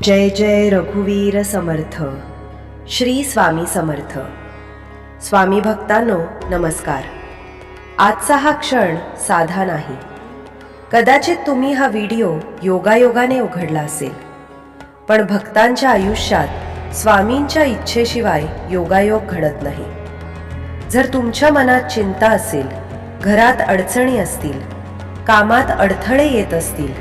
जय जय रघुवीर समर्थ. श्री स्वामी समर्थ. स्वामी भक्तांनो नमस्कार. आजचा हा क्षण साधा नाही. कदाचित तुम्ही हा व्हिडिओ योगायोगाने उघडला असेल, पण भक्तांच्या आयुष्यात स्वामींच्या इच्छेशिवाय योगायोग घडत नाही. जर तुमच्या मनात चिंता असेल, घरात अडचणी असतील, कामात अडथळे येत असतील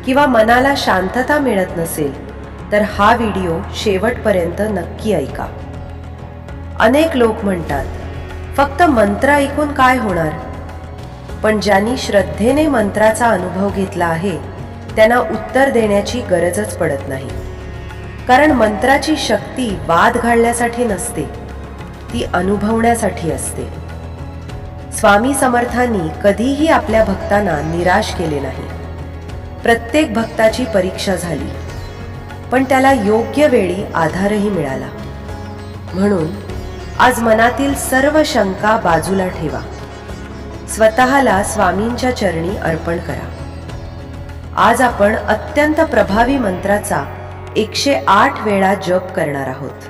किंवा मनाला शांतता मिळत नसेल, तर हा व्हिडिओ शेवटपर्यंत नक्की ऐका. अनेक लोक म्हणतात, फक्त मंत्र ऐकून काय होणार? पण ज्यांनी श्रद्धेने मंत्राचा अनुभव घेतला आहे त्यांना उत्तर देण्याची गरजच पडत नाही. कारण मंत्राची शक्ती वाद घालण्यासाठी नसते, ती अनुभवण्यासाठी असते. स्वामी समर्थांनी कधीही आपल्या भक्तांना निराश केले नाही. प्रत्येक भक्ताची परीक्षा झाली, पण त्याला योग्य वेळी आधारही मिळाला. म्हणून आज मनातील सर्व शंका बाजूला ठेवा. स्वतःला स्वामींच्या चरणी अर्पण करा. आज आपण अत्यंत प्रभावी मंत्राचा 108 वेळा जप करणार आहोत.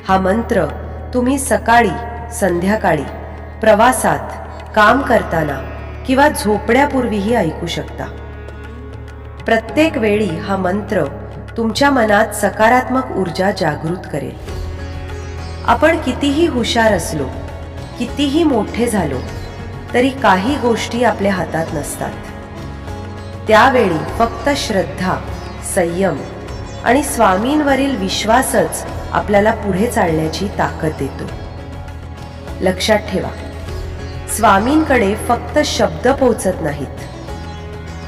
हा मंत्र तुम्ही सकाळी, संध्याकाळी, प्रवासात, काम करताना किंवा झोपण्यापूर्वीही ऐकू शकता. प्रत्येक वेळी हा मंत्र तुमच्या मनात सकारात्मक ऊर्जा जागृत करेल. आपण कितीही हुशार असलो, कितीही मोठे झालो, तरी काही गोष्टी आपल्या हातात नसतात. त्यावेळी फक्त श्रद्धा, संयम आणि स्वामींवरील विश्वासच आपल्याला पुढे चालण्याची ताकद देतो. लक्षात ठेवा, स्वामींकडे फक्त शब्द पोहोचत नाहीत,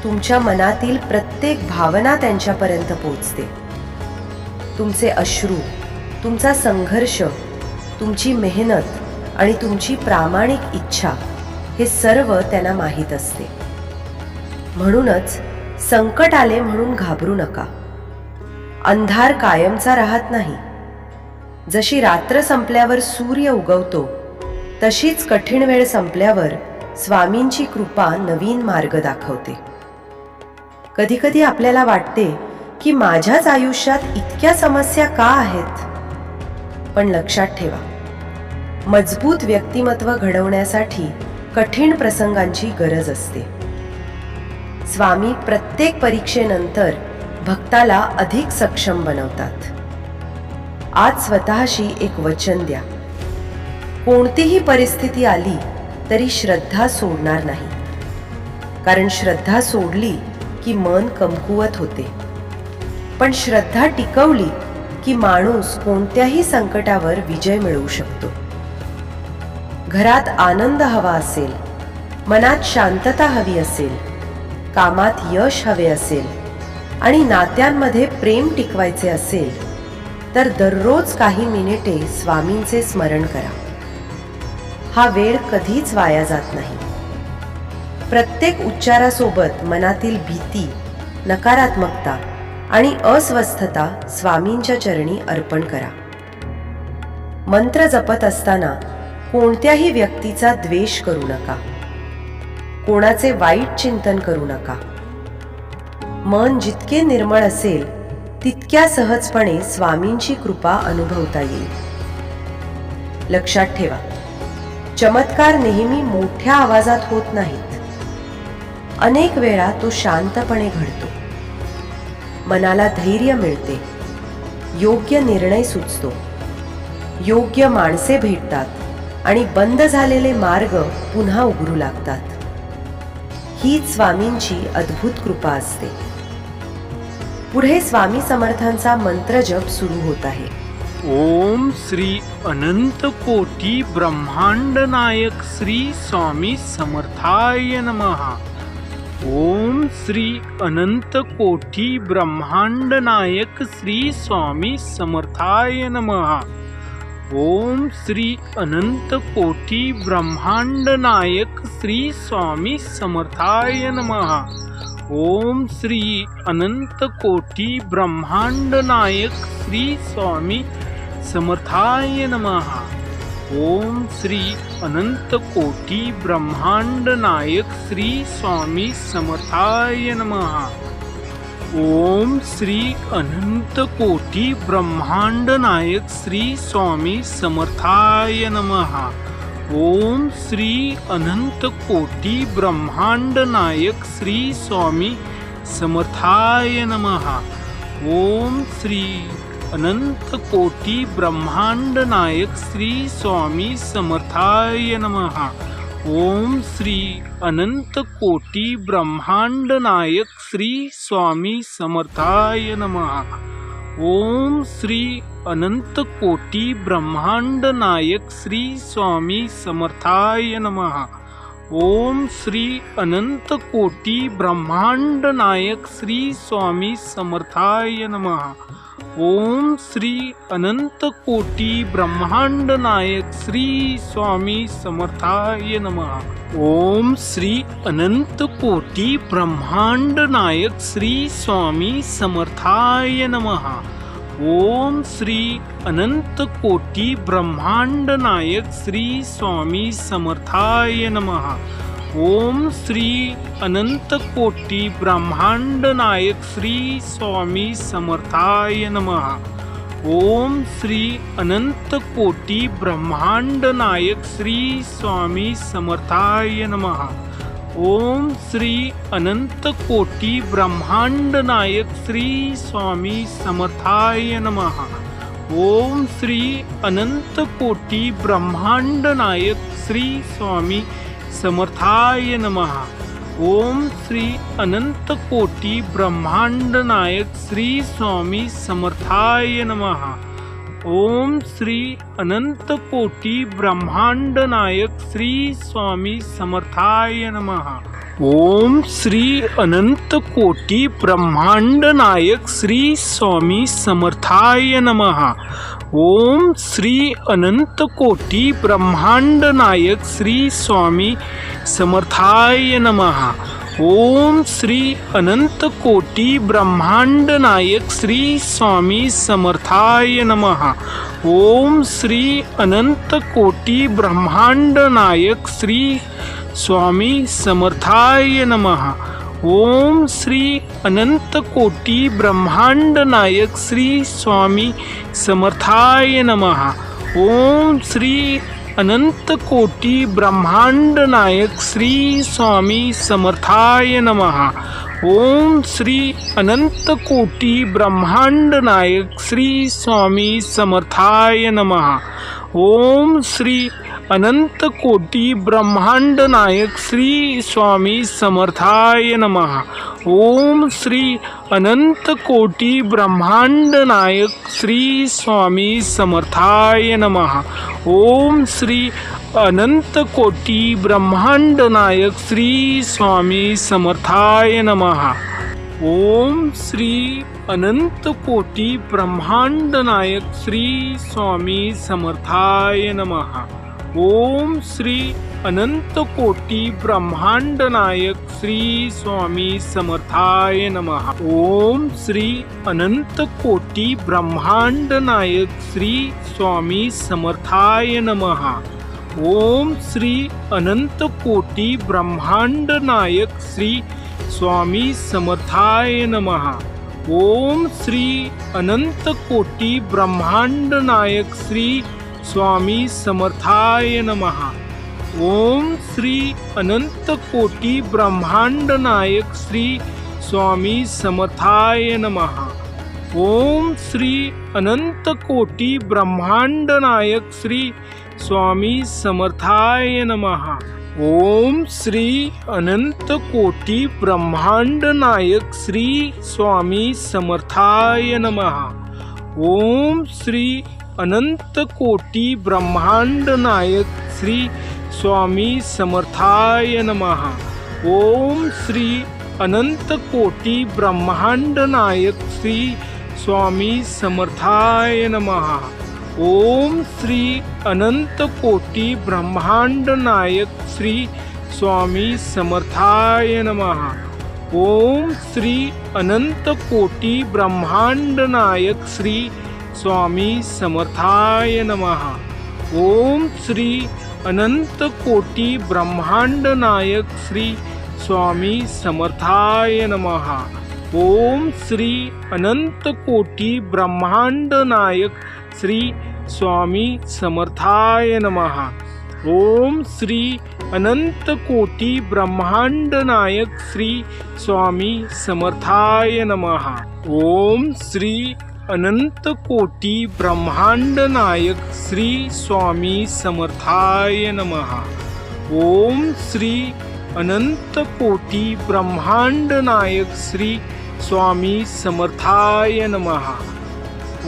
तुमच्या मनातील प्रत्येक भावना त्यांच्यापर्यंत पोहोचते. तुमचे अश्रू, तुमचा संघर्ष, तुमची मेहनत आणि तुमची प्रामाणिक इच्छा हे सर्व त्यांना माहीत असते. म्हणूनच संकट आले म्हणून घाबरू नका. अंधार कायमचा राहत नाही. जशी रात्र संपल्यावर सूर्य उगवतो, तशीच कठीण वेळ संपल्यावर स्वामींची कृपा नवीन मार्ग दाखवते. कधीकधी आपल्याला वाटते की माझ्याच आयुष्यात इतक्या समस्या का आहेत? पण लक्षात ठेवा, मजबूत व्यक्तिमत्व घडवण्यासाठी कठीण प्रसंगांची गरज असते. स्वामी प्रत्येक परीक्षेनंतर भक्ताला अधिक सक्षम बनवतात. आज स्वतःशी एक वचन द्या. कोणतीही परिस्थिती आली तरी श्रद्धा सोडणार नाही. कारण श्रद्धा सोडली की मन कमकुवत होते, पण श्रद्धा टिकवली की माणूस कोणत्याही संकटावर विजय मिळवू शकतो. घरात आनंद हवा असेल, मनात शांतता हवी असेल, कामात यश हवे असेल आणि नात्यांमध्ये प्रेम टिकवायचे असेल, तर दररोज काही मिनिटे स्वामींचे स्मरण करा. हा वेळ कधीच वाया जात नाही. प्रत्येक उच्चारासोबत मनातील भीती, नकारात्मकता आणि अस्वस्थता स्वामींच्या चरणी अर्पण करा. मंत्र जपत असताना कोणत्याही व्यक्तीचा द्वेष करू नका. कोणाचे वाईट चिंतन करू नका. मन जितके निर्मळ असेल, तितक्या सहजपणे स्वामींची कृपा अनुभवता येईल. लक्षात ठेवा, चमत्कार नेहमी मोठ्या आवाजात होत नाहीत. अनेक वेळा तो शांतपणे घडतो. मनाला धैर्य मिळते, योग्य निर्णय सुचतो, योग्य माणसे भेटतात आणि बंद झालेले मार्ग पुन्हा उघडू लागतात. हीच स्वामींची अद्भुत कृपा असते. पुढे स्वामी समर्थांचा मंत्र जप सुरू होत आहे. ओम श्री अनंत कोटी ब्रह्मांड नायक श्री स्वामी समर्थाय नमः. ओम श्री अनंत कोटी ब्रह्मांड नायक श्री स्वामी समर्थाय नमः. ओम श्री अनंत कोटी ब्रह्मांड नायक श्री स्वामी समर्थाय नमः. ओम श्री अनंत कोटी ब्रह्मांड नायक श्री स्वामी समर्थाय नमः. ओम श्री अनंत कोटी ब्रह्मांड नायक श्री स्वामी समर्थाय नमः. ओम श्री अनंत कोटी ब्रह्मांड नायक श्री स्वामी समर्थाय नमः. ओम श्री अनंत कोटी ब्रह्मांड नायक श्री स्वामी समर्थाय नमः. ओम श्री अनंत कोटी ब्रह्मांड नायक श्री स्वामी समर्थाय नमः. ओम श्री अनंत कोटी ब्रह्मांड नायक श्री स्वामी समर्थाय नमः. ओम श्री अनंत कोटी ब्रह्मांड नायक श्री स्वामी समर्थाय नमः. ओम श्री अनंत कोटी ब्रह्मांड नायक श्री स्वामी समर्थाय नमः. ओम श्री अनंत कोटी ब्रह्मांड नायक श्री स्वामी समर्थाय नमः. ओम श्री अनंत कोटी ब्रह्मांड नायक श्री स्वामी समर्थाय नमः. ओम श्री अनंत कोटी ब्रह्मांड नायक श्री स्वामी समर्थाय नमः. ओम श्री अनंत कोटी ब्रह्मांड नायक श्री स्वामी समर्थाय नमः. ओम श्री अनंत कोटी ब्रह्मांड नायक श्री स्वामी समर्थाय नमः. ओम श्री अनंत कोटी ब्रह्मांड नायक श्री स्वामी समर्थाय नमः. ओम श्री अनंत कोटी ब्रह्मांड नायक श्री स्वामी समर्थाय नमः. ओम श्री अनंत कोटी ब्रह्मांड नायक श्री स्वामी समर्थाय नमः. ओम श्री अनंत कोटी ब्रह्मांड नायक श्री स्वामी समर्थाय नमः. ओम श्री अनंत कोटी ब्रह्मांड नायक श्री स्वामी समर्थाय नमः. ओम श्री अनंत कोटी ब्रह्मांड नायक श्री स्वामी समर्थाय नमः. ओम श्री अनंत कोटी ब्रह्मांड नायक श्री स्वामी समर्थाय नमः. ओम श्री अनंत कोटी ब्रह्मांड नायक श्री स्वामी समर्थाय नमः. ओम श्री अनंत कोटी ब्रह्मांड नायक श्री स्वामी समर्थाय नमः. ओम श्री अनंत कोटी ब्रह्मांड नायक श्री स्वामी समर्थाय नमः. ओम श्री अनंत कोटी ब्रह्मांड नायक श्री स्वामी समर्थाय नमः. ओम श्री अनंत कोटी ब्रह्मांड नायक श्री स्वामी समर्थाय नमः. ओम श्री अनंत कोटी ब्रह्मांड नायक श्री स्वामी समर्थाय नमः. ओम श्री अनंत कोटी ब्रह्मांड नायक श्री स्वामी समर्थाय नमः. ओम श्री अनंत कोटी ब्रह्मांड नायक श्री स्वामी समर्थाय नमः. ओम श्री अनंत कोटी ब्रह्मांड नायक श्री स्वामी समर्थाय नमः. ओम श्री अनंत कोटी ब्रह्मांड नायक श्री स्वामी समर्थाय नमः. ओम श्री अनंत कोटी ब्रह्मांड नायक श्री स्वामी समर्थाय नमः. ओम श्री अनंत कोटी ब्रह्मांड नायक श्री स्वामी समर्थाय नमः. ओम श्री अनंत कोटी ब्रह्मांड नायक श्री स्वामी समर्थाय नमः. ओम श्री अनंत कोटी ब्रह्मांड नायक श्री स्वामी समर्थाय नमः. ओम श्री अनंत कोटी ब्रह्मांड नायक श्री स्वामी समर्थाय नमः. ओम श्री अनंत कोटी ब्रह्मांड नायक श्री स्वामी समर्थाय नमः. ओम श्री अनंत कोटी ब्रह्मांड नायक श्री स्वामी समर्थाय नमः. ओम श्री अनंत कोटी ब्रह्मांड नायक श्री स्वामी समर्थाय नमः. ओम श्री अनंत कोटी ब्रह्मांड नायक श्री स्वामी समर्थाय नमः. ओम श्री अनंत कोटी ब्रह्मांड नायक श्री स्वामी समर्थाय नमः. ओम श्री अनंत कोटी ब्रह्मांड नायक श्री स्वामी समर्थाय नमः. ओम श्री अनंत कोटी ब्रह्मांड नायक श्री स्वामी समर्थाय नमः. ओम श्री अनंत कोटी ब्रह्मांड नायक श्री स्वामी समर्थाय नमः. ओम श्री अनंत कोटी ब्रह्मांड नायक श्री स्वामी समर्थाय नमः.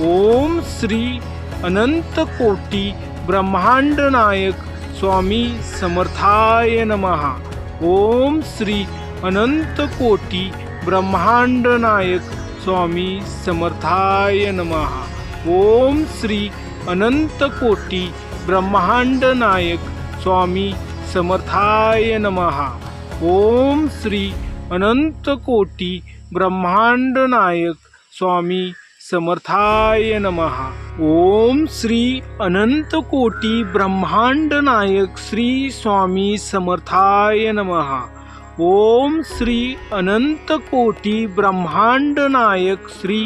ओम श्री अनंत कोटी ब्रह्मांड नायक स्वामी समर्थाय नमः. ओम श्री अनंत कोटी ब्रह्मांड नायक स्वामी समर्थाय नमः. ओम श्री अनंत कोटी ब्रह्मांड नायक स्वामी समर्थाय नमः. ओम श्री अनंत कोटी ब्रह्मांड नायक स्वामी समर्थाय नमः. ओम श्री अनंत कोटी ब्रह्मांड नायक श्री स्वामी समर्थाय नमः. ओम श्री अनंत कोटी ब्रह्मांड नायक श्री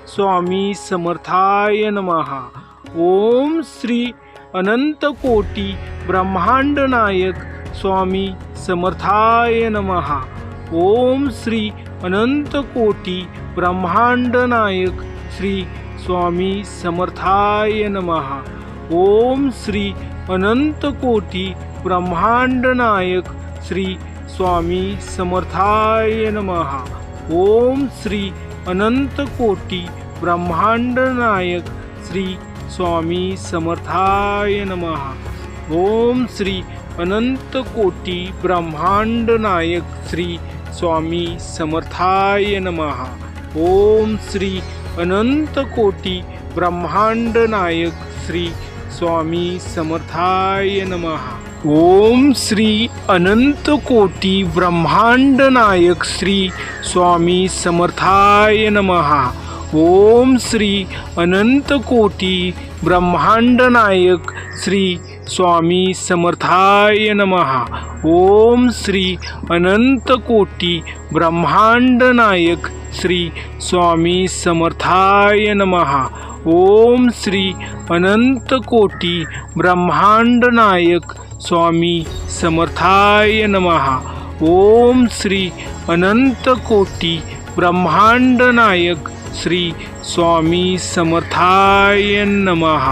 स्वामी समर्थाय नमः. ओम श्री अनंत कोटी ब्रह्मांड नायक स्वामी समर्थाय नमः. ओम श्री अनंत कोटी ब्रह्मांड नायक श्री स्वामी समर्थाय नमः. ओम श्री अनंत कोटी ब्रह्मांड नायक श्री स्वामी समर्थाय नमः. ओम श्री अनंत कोटी ब्रह्मांड नायक श्री स्वामी समर्थाय नमः. ओम श्री अनंत कोटी ब्रह्मांड नायक श्री स्वामी समर्थाय नमः. ओम श्री अनंत कोटी ब्रह्मांड नायक श्री स्वामी समर्थाय नमः. ओम श्री अनंत कोटी ब्रह्मांड नायक श्री स्वामी समर्थाय नमः. ओम श्री अनंत कोटी ब्रह्मांड नायक श्री स्वामी समर्थाय नमः. ओम श्री अनंत कोटी ब्रह्मांड नायक श्री स्वामी समर्थाय नमः. ओम श्री अनंत कोटी ब्रह्मांड नायक स्वामी समर्थाय नमः. ओम श्री अनंत कोटी ब्रह्मांड नायक श्री स्वामी समर्थाय नमः.